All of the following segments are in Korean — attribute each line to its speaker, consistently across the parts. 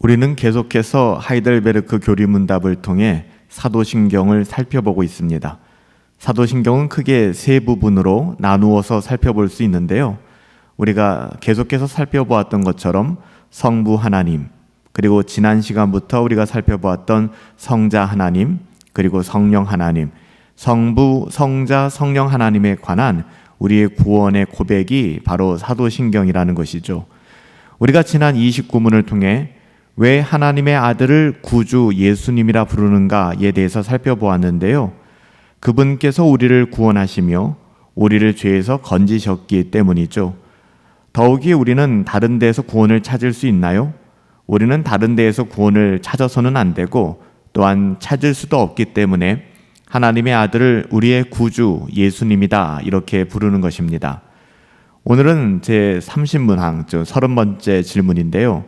Speaker 1: 우리는 계속해서 하이델베르크 교리문답을 통해 사도신경을 살펴보고 있습니다. 사도신경은 크게 세 부분으로 나누어서 살펴볼 수 있는데요. 우리가 계속해서 살펴보았던 것처럼 성부 하나님, 그리고 지난 시간부터 우리가 살펴보았던 성자 하나님, 그리고 성령 하나님, 성부, 성자, 성령 하나님에 관한 우리의 구원의 고백이 바로 사도신경이라는 것이죠. 우리가 지난 29문을 통해 왜 하나님의 아들을 구주 예수님이라 부르는가에 대해서 살펴보았는데요. 그분께서 우리를 구원하시며 우리를 죄에서 건지셨기 때문이죠. 더욱이 우리는 다른 데에서 구원을 찾을 수 있나요? 우리는 다른 데에서 구원을 찾아서는 안 되고 또한 찾을 수도 없기 때문에 하나님의 아들을 우리의 구주 예수님이다 이렇게 부르는 것입니다. 오늘은 제 30문항, 즉 30번째 질문인데요.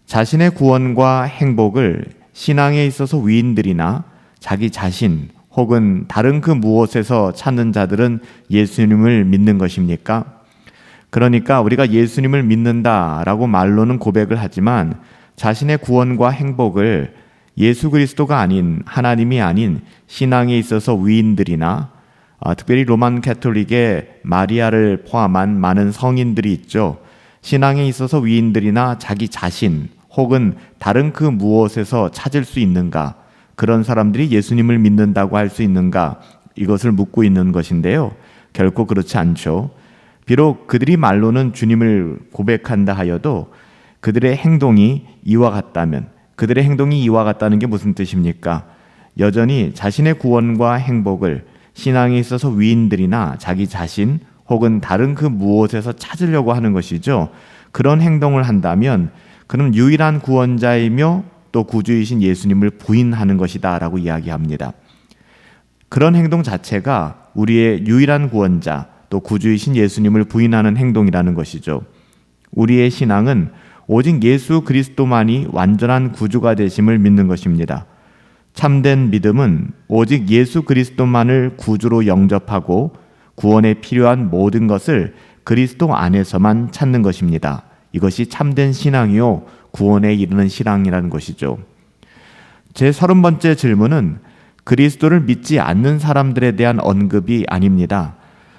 Speaker 1: 자신의 구원과 행복을 신앙에 있어서 위인들이나 자기 자신 혹은 다른 그 무엇에서 찾는 자들은 예수님을 믿는 것입니까? 그러니까 우리가 예수님을 믿는다라고 말로는 고백을 하지만 자신의 구원과 행복을 예수 그리스도가 아닌, 하나님이 아닌 신앙에 있어서 위인들이나 특별히 로만 가톨릭의 마리아를 포함한 많은 성인들이 있죠. 신앙에 있어서 위인들이나 자기 자신 혹은 다른 그 무엇에서 찾을 수 있는가? 그런 사람들이 예수님을 믿는다고 할 수 있는가? 이것을 묻고 있는 것인데요. 결코 그렇지 않죠. 비록 그들이 말로는 주님을 고백한다 하여도 그들의 행동이 이와 같다면, 그들의 행동이 이와 같다는 게 무슨 뜻입니까? 여전히 자신의 구원과 행복을 신앙에 있어서 위인들이나 자기 자신 혹은 다른 그 무엇에서 찾으려고 하는 것이죠. 그런 행동을 한다면 그럼 유일한 구원자이며 또 구주이신 예수님을 부인하는 것이다 라고 이야기합니다. 그런 행동 자체가 우리의 유일한 구원자 또 구주이신 예수님을 부인하는 행동이라는 것이죠. 우리의 신앙은 오직 예수 그리스도만이 완전한 구주가 되심을 믿는 것입니다. 참된 믿음은 오직 예수 그리스도만을 구주로 영접하고 구원에 필요한 모든 것을 그리스도 안에서만 찾는 것입니다. 이것이 참된 신앙이요 구원에 이르는 신앙이라는 것이죠. 제 30번째 질문은 그리스도를 믿지 않는 사람들에 대한 언급이 아닙니다.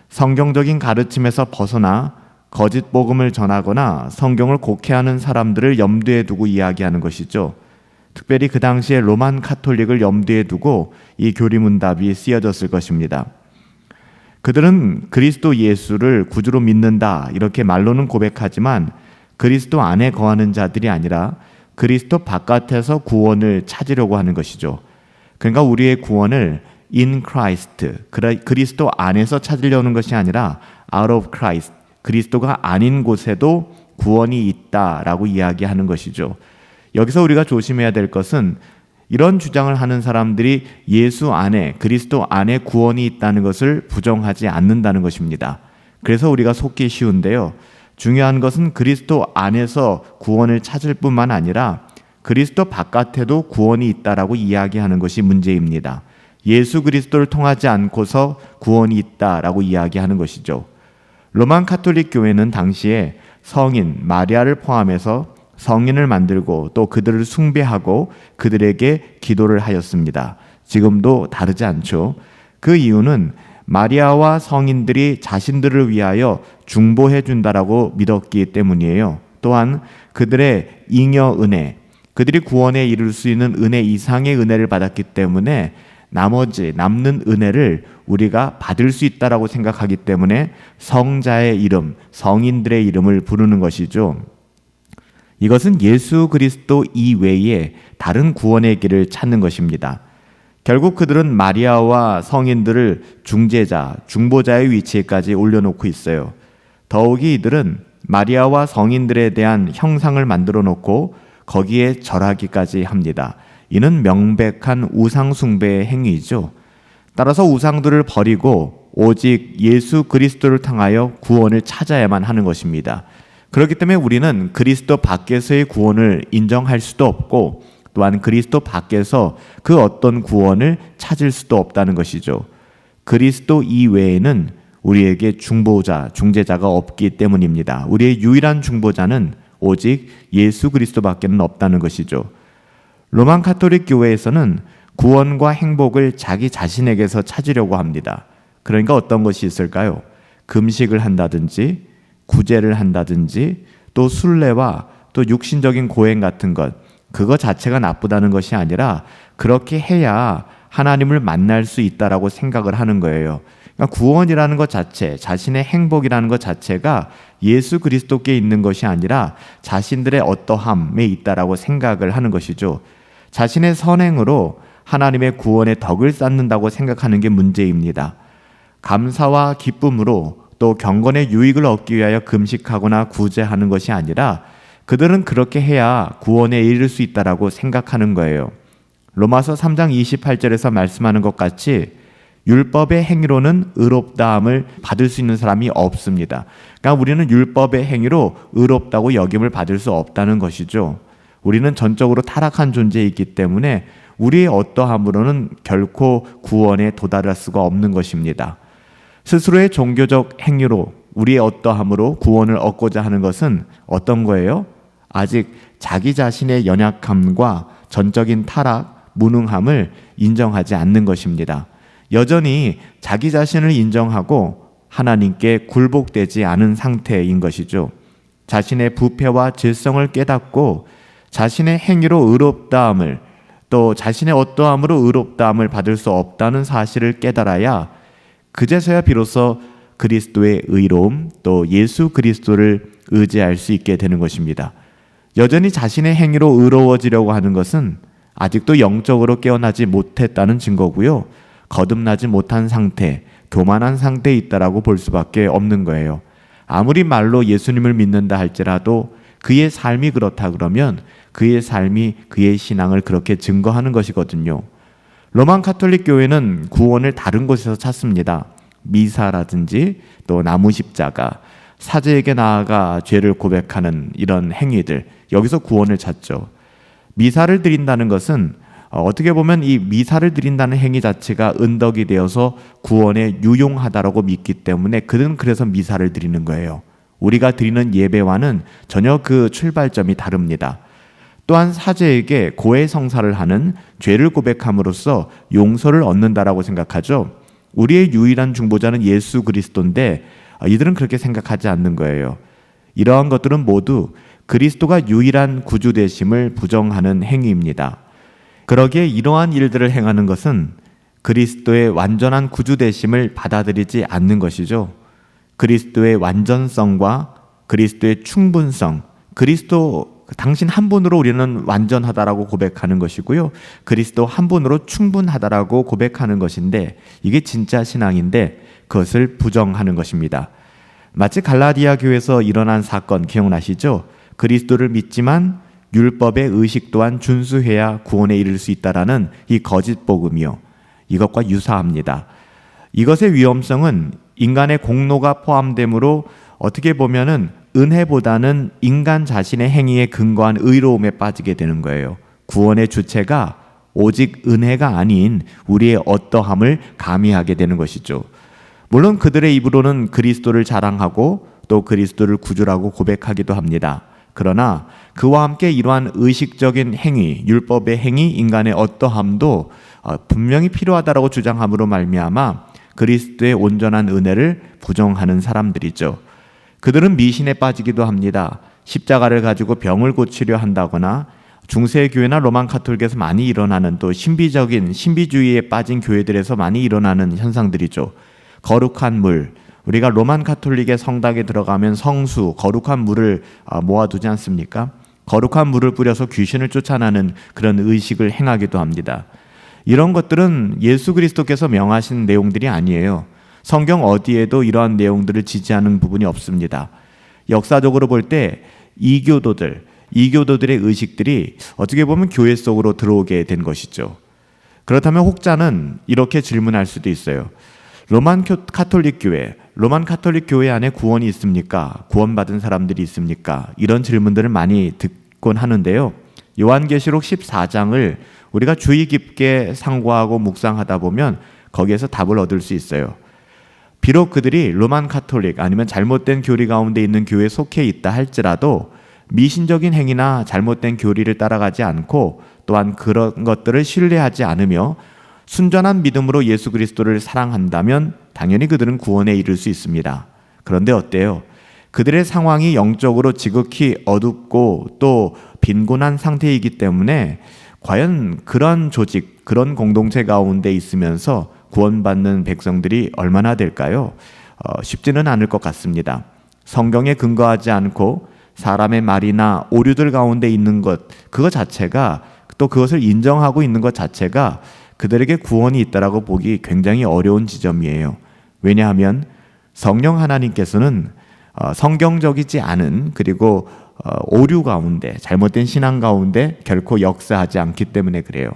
Speaker 1: 성경적인 가르침에서 벗어나 거짓 복음을 전하거나 성경을 곡해하는 사람들을 염두에 두고 이야기하는 것이죠. 특별히 그 당시에 로만 가톨릭을 염두에 두고 이 교리문답이 쓰여졌을 것입니다. 그들은 그리스도 예수를 구주로 믿는다 이렇게 말로는 고백하지만 그리스도 안에 거하는 자들이 아니라 그리스도 바깥에서 구원을 찾으려고 하는 것이죠. 그러니까 우리의 구원을 in Christ, 그리스도 안에서 찾으려는 것이 아니라 out of Christ, 그리스도가 아닌 곳에도 구원이 있다라고 이야기하는 것이죠. 여기서 우리가 조심해야 될 것은 이런 주장을 하는 사람들이 예수 안에, 그리스도 안에 구원이 있다는 것을 부정하지 않는다는 것입니다. 그래서 우리가 속기 쉬운데요. 중요한 것은 그리스도 안에서 구원을 찾을 뿐만 아니라 그리스도 바깥에도 구원이 있다라고 이야기하는 것이 문제입니다. 예수 그리스도를 통하지 않고서 구원이 있다라고 이야기하는 것이죠. 로만 가톨릭 교회는 당시에 성인 마리아를 포함해서 성인을 만들고 또 그들을 숭배하고 그들에게 기도를 하였습니다. 지금도 다르지 않죠. 그 이유는 마리아와 성인들이 자신들을 위하여 중보해 준다라고 믿었기 때문이에요. 또한 그들의 잉여 은혜, 그들이 구원에 이를 수 있는 은혜 이상의 은혜를 받았기 때문에 나머지 남는 은혜를 우리가 받을 수 있다라고 생각하기 때문에 성자의 이름, 성인들의 이름을 부르는 것이죠. 이것은 예수 그리스도 이외에 다른 구원의 길을 찾는 것입니다. 결국 그들은 마리아와 성인들을 중재자, 중보자의 위치에까지 올려놓고 있어요. 더욱이 이들은 마리아와 성인들에 대한 형상을 만들어 놓고 거기에 절하기까지 합니다. 이는 명백한 우상 숭배의 행위이죠. 따라서 우상들을 버리고 오직 예수 그리스도를 통하여 구원을 찾아야만 하는 것입니다. 그렇기 때문에 우리는 그리스도 밖에서의 구원을 인정할 수도 없고 또한 그리스도 밖에서 그 어떤 구원을 찾을 수도 없다는 것이죠. 그리스도 이외에는 우리에게 중보자, 중재자가 없기 때문입니다. 우리의 유일한 중보자는 오직 예수 그리스도밖에는 없다는 것이죠. 로만 가톨릭 교회에서는 구원과 행복을 자기 자신에게서 찾으려고 합니다. 그러니까 어떤 것이 있을까요? 금식을 한다든지 구제를 한다든지 또 순례와 또 육신적인 고행 같은 것, 그거 자체가 나쁘다는 것이 아니라 그렇게 해야 하나님을 만날 수 있다라고 생각을 하는 거예요. 그러니까 구원이라는 것 자체, 자신의 행복이라는 것 자체가 예수 그리스도께 있는 것이 아니라 자신들의 어떠함에 있다라고 생각을 하는 것이죠. 자신의 선행으로 하나님의 구원의 덕을 쌓는다고 생각하는 게 문제입니다. 감사와 기쁨으로 또 경건의 유익을 얻기 위하여 금식하거나 구제하는 것이 아니라 그들은 그렇게 해야 구원에 이를 수 있다라고 생각하는 거예요. 로마서 3장 28절에서 말씀하는 것 같이 율법의 행위로는 의롭다함을 받을 수 있는 사람이 없습니다. 그러니까 우리는 율법의 행위로 의롭다고 여김을 받을 수 없다는 것이죠. 우리는 전적으로 타락한 존재이기 때문에 우리의 어떠함으로는 결코 구원에 도달할 수가 없는 것입니다. 스스로의 종교적 행위로 우리의 어떠함으로 구원을 얻고자 하는 것은 어떤 거예요? 아직 자기 자신의 연약함과 전적인 타락, 무능함을 인정하지 않는 것입니다. 여전히 자기 자신을 인정하고 하나님께 굴복되지 않은 상태인 것이죠. 자신의 부패와 질성을 깨닫고 자신의 행위로 의롭다함을 또 자신의 어떠함으로 의롭다함을 받을 수 없다는 사실을 깨달아야 그제서야 비로소 그리스도의 의로움 또 예수 그리스도를 의지할 수 있게 되는 것입니다. 여전히 자신의 행위로 의로워지려고 하는 것은 아직도 영적으로 깨어나지 못했다는 증거고요. 거듭나지 못한 상태, 교만한 상태에 있다라고 볼 수밖에 없는 거예요. 아무리 말로 예수님을 믿는다 할지라도 그의 삶이 그렇다 그러면 그의 삶이 그의 신앙을 그렇게 증거하는 것이거든요. 로만 가톨릭 교회는 구원을 다른 곳에서 찾습니다. 미사라든지 또 나무 십자가, 사제에게 나아가 죄를 고백하는 이런 행위들, 여기서 구원을 찾죠. 미사를 드린다는 것은 어떻게 보면 이 미사를 드린다는 행위 자체가 은덕이 되어서 구원에 유용하다라고 믿기 때문에 그들은 그래서 미사를 드리는 거예요. 우리가 드리는 예배와는 전혀 그 출발점이 다릅니다. 또한 사제에게 고해 성사를 하는 죄를 고백함으로써 용서를 얻는다라고 생각하죠. 우리의 유일한 중보자는 예수 그리스도인데 이들은 그렇게 생각하지 않는 거예요. 이러한 것들은 모두 그리스도가 유일한 구주 되심을 부정하는 행위입니다. 그러기에 이러한 일들을 행하는 것은 그리스도의 완전한 구주 되심을 받아들이지 않는 것이죠. 그리스도의 완전성과 그리스도의 충분성, 그리스도 당신 한 분으로 우리는 완전하다라고 고백하는 것이고요. 그리스도 한 분으로 충분하다라고 고백하는 것인데 이게 진짜 신앙인데 그것을 부정하는 것입니다. 마치 갈라디아 교회에서 일어난 사건 기억나시죠? 그리스도를 믿지만 율법의 의식 또한 준수해야 구원에 이를 수 있다라는 이 거짓 복음이요. 이것과 유사합니다. 이것의 위험성은 인간의 공로가 포함되므로 어떻게 보면은 은혜보다는 인간 자신의 행위에 근거한 의로움에 빠지게 되는 거예요. 구원의 주체가 오직 은혜가 아닌 우리의 어떠함을 가미하게 되는 것이죠. 물론 그들의 입으로는 그리스도를 자랑하고 또 그리스도를 구주라고 고백하기도 합니다. 그러나 그와 함께 이러한 의식적인 행위, 율법의 행위, 인간의 어떠함도 분명히 필요하다라고 주장함으로 말미암아 그리스도의 온전한 은혜를 부정하는 사람들이죠. 그들은 미신에 빠지기도 합니다. 십자가를 가지고 병을 고치려 한다거나 중세교회나 로만 가톨릭에서 많이 일어나는 또 신비적인 신비주의에 빠진 교회들에서 많이 일어나는 현상들이죠. 거룩한 물, 우리가 로만 가톨릭의 성당에 들어가면 성수, 거룩한 물을 모아두지 않습니까? 거룩한 물을 뿌려서 귀신을 쫓아내는 그런 의식을 행하기도 합니다. 이런 것들은 예수 그리스도께서 명하신 내용들이 아니에요. 성경 어디에도 이러한 내용들을 지지하는 부분이 없습니다. 역사적으로 볼 때 이교도들의 의식들이 어떻게 보면 교회 속으로 들어오게 된 것이죠. 그렇다면 혹자는 이렇게 질문할 수도 있어요. 로만 가톨릭 교회 안에 구원이 있습니까? 구원받은 사람들이 있습니까? 이런 질문들을 많이 듣곤 하는데요. 요한계시록 14장을 우리가 주의 깊게 상고하고 묵상하다 보면 거기에서 답을 얻을 수 있어요. 비록 그들이 로만 가톨릭 아니면 잘못된 교리 가운데 있는 교회에 속해 있다 할지라도 미신적인 행위나 잘못된 교리를 따라가지 않고 또한 그런 것들을 신뢰하지 않으며 순전한 믿음으로 예수 그리스도를 사랑한다면 당연히 그들은 구원에 이를 수 있습니다. 그런데 어때요? 그들의 상황이 영적으로 지극히 어둡고 또 빈곤한 상태이기 때문에 과연 그런 조직, 그런 공동체 가운데 있으면서 구원받는 백성들이 얼마나 될까요? 쉽지는 않을 것 같습니다. 성경에 근거하지 않고 사람의 말이나 오류들 가운데 있는 것, 그것 자체가 또 그것을 인정하고 있는 것 자체가 그들에게 구원이 있다라고 보기 굉장히 어려운 지점이에요. 왜냐하면 성령 하나님께서는 성경적이지 않은 그리고 오류 가운데 잘못된 신앙 가운데 결코 역사하지 않기 때문에 그래요.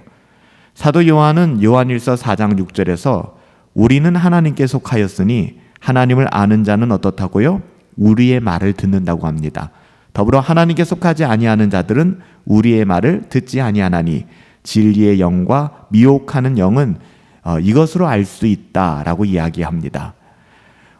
Speaker 1: 사도 요한은 요한일서 4장 6절에서 우리는 하나님께 속하였으니 하나님을 아는 자는 어떻다고요? 우리의 말을 듣는다고 합니다. 더불어 하나님께 속하지 아니하는 자들은 우리의 말을 듣지 아니하나니 진리의 영과 미혹하는 영은 이것으로 알 수 있다라고 이야기합니다.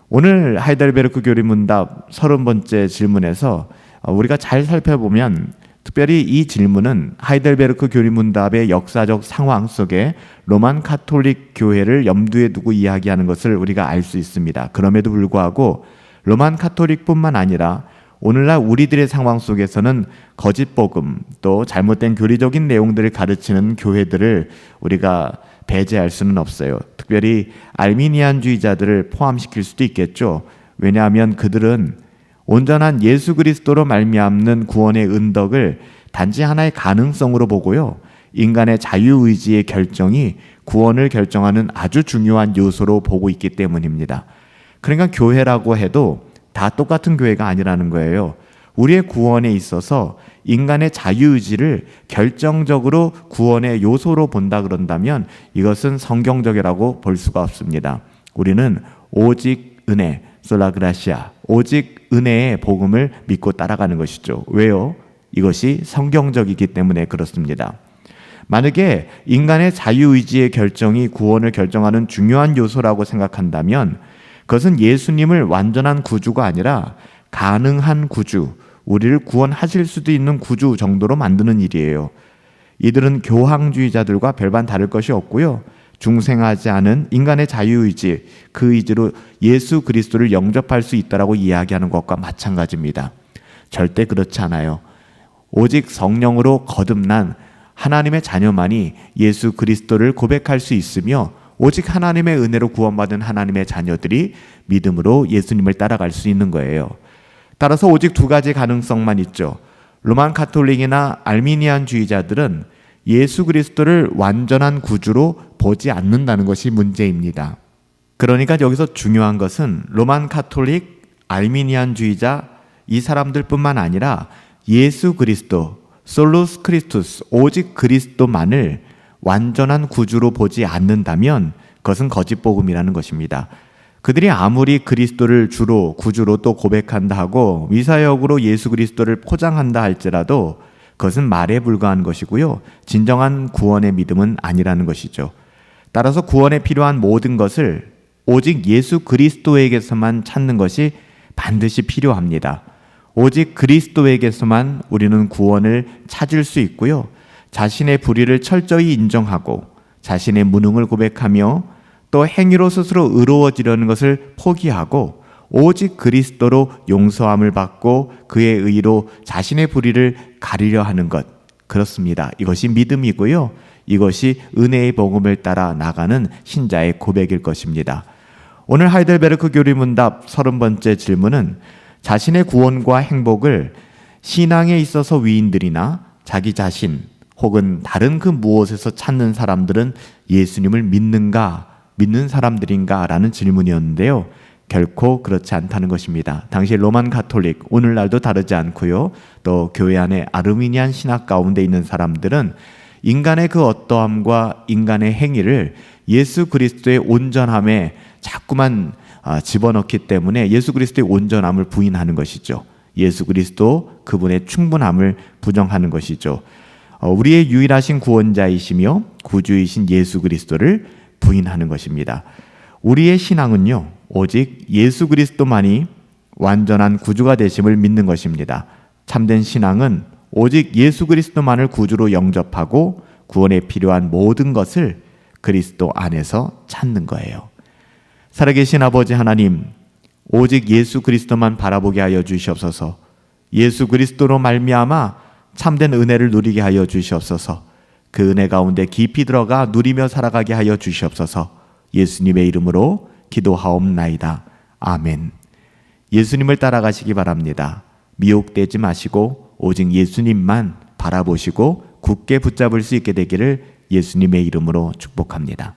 Speaker 1: 오늘 하이델베르크 교리문답 30번째 질문에서 우리가 잘 살펴보면 특별히 이 질문은 하이델베르크 교리문답의 역사적 상황 속에 로만 카톨릭 교회를 염두에 두고 이야기하는 것을 우리가 알 수 있습니다. 그럼에도 불구하고 로만 카톨릭뿐만 아니라 오늘날 우리들의 상황 속에서는 거짓 복음 또 잘못된 교리적인 내용들을 가르치는 교회들을 우리가 배제할 수는 없어요. 특별히 알미니안주의자들을 포함시킬 수도 있겠죠. 왜냐하면 그들은 온전한 예수 그리스도로 말미암는 구원의 은덕을 단지 하나의 가능성으로 보고요. 인간의 자유의지의 결정이 구원을 결정하는 아주 중요한 요소로 보고 있기 때문입니다. 그러니까 교회라고 해도 다 똑같은 교회가 아니라는 거예요. 우리의 구원에 있어서 인간의 자유의지를 결정적으로 구원의 요소로 본다 그런다면 이것은 성경적이라고 볼 수가 없습니다. 우리는 오직 은혜, 솔라그라시아, 오직 은혜의 복음을 믿고 따라가는 것이죠. 왜요? 이것이 성경적이기 때문에 그렇습니다. 만약에 인간의 자유의지의 결정이 구원을 결정하는 중요한 요소라고 생각한다면 그것은 예수님을 완전한 구주가 아니라 가능한 구주, 우리를 구원하실 수도 있는 구주 정도로 만드는 일이에요. 이들은 교황주의자들과 별반 다를 것이 없고요. 중생하지 않은 인간의 자유의지, 그 의지로 예수 그리스도를 영접할 수 있다라고 이야기하는 것과 마찬가지입니다. 절대 그렇지 않아요. 오직 성령으로 거듭난 하나님의 자녀만이 예수 그리스도를 고백할 수 있으며 오직 하나님의 은혜로 구원받은 하나님의 자녀들이 믿음으로 예수님을 따라갈 수 있는 거예요. 따라서 오직 두 가지 가능성만 있죠. 로만 카톨릭이나 알미니안주의자들은 예수 그리스도를 완전한 구주로 보지 않는다는 것이 문제입니다. 그러니까 여기서 중요한 것은 로만 카톨릭, 알미니안주의자 이 사람들뿐만 아니라 예수 그리스도, 솔루스 크리스투스, 오직 그리스도만을 완전한 구주로 보지 않는다면 그것은 거짓 복음이라는 것입니다. 그들이 아무리 그리스도를 주로 구주로 또 고백한다 하고 미사역으로 예수 그리스도를 포장한다 할지라도 그것은 말에 불과한 것이고요. 진정한 구원의 믿음은 아니라는 것이죠. 따라서 구원에 필요한 모든 것을 오직 예수 그리스도에게서만 찾는 것이 반드시 필요합니다. 오직 그리스도에게서만 우리는 구원을 찾을 수 있고요. 자신의 불의를 철저히 인정하고 자신의 무능을 고백하며 또 행위로 스스로 의로워지려는 것을 포기하고 오직 그리스도로 용서함을 받고 그의 의로 자신의 불의를 가리려 하는 것, 그렇습니다. 이것이 믿음이고요. 이것이 은혜의 복음을 따라 나가는 신자의 고백일 것입니다. 오늘 하이델베르크 교리문답 30번째 질문은 자신의 구원과 행복을 신앙에 있어서 위인들이나 자기 자신 혹은 다른 그 무엇에서 찾는 사람들은 예수님을 믿는 사람들인가? 라는 질문이었는데요. 결코 그렇지 않다는 것입니다. 당시 로만 가톨릭, 오늘날도 다르지 않고요. 또 교회 안에 아르미니안 신학 가운데 있는 사람들은 인간의 그 어떠함과 인간의 행위를 예수 그리스도의 온전함에 자꾸만 집어넣기 때문에 예수 그리스도의 온전함을 부인하는 것이죠. 예수 그리스도 그분의 충분함을 부정하는 것이죠. 우리의 유일하신 구원자이시며 구주이신 예수 그리스도를 부인하는 것입니다. 우리의 신앙은요, 오직 예수 그리스도만이 완전한 구주가 되심을 믿는 것입니다. 참된 신앙은 오직 예수 그리스도만을 구주로 영접하고 구원에 필요한 모든 것을 그리스도 안에서 찾는 거예요. 살아계신 아버지 하나님, 오직 예수 그리스도만 바라보게 하여 주시옵소서. 예수 그리스도로 말미암아 참된 은혜를 누리게 하여 주시옵소서. 그 은혜 가운데 깊이 들어가 누리며 살아가게 하여 주시옵소서. 예수님의 이름으로 기도하옵나이다. 아멘. 예수님을 따라가시기 바랍니다. 미혹되지 마시고 오직 예수님만 바라보시고 굳게 붙잡을 수 있게 되기를 예수님의 이름으로 축복합니다.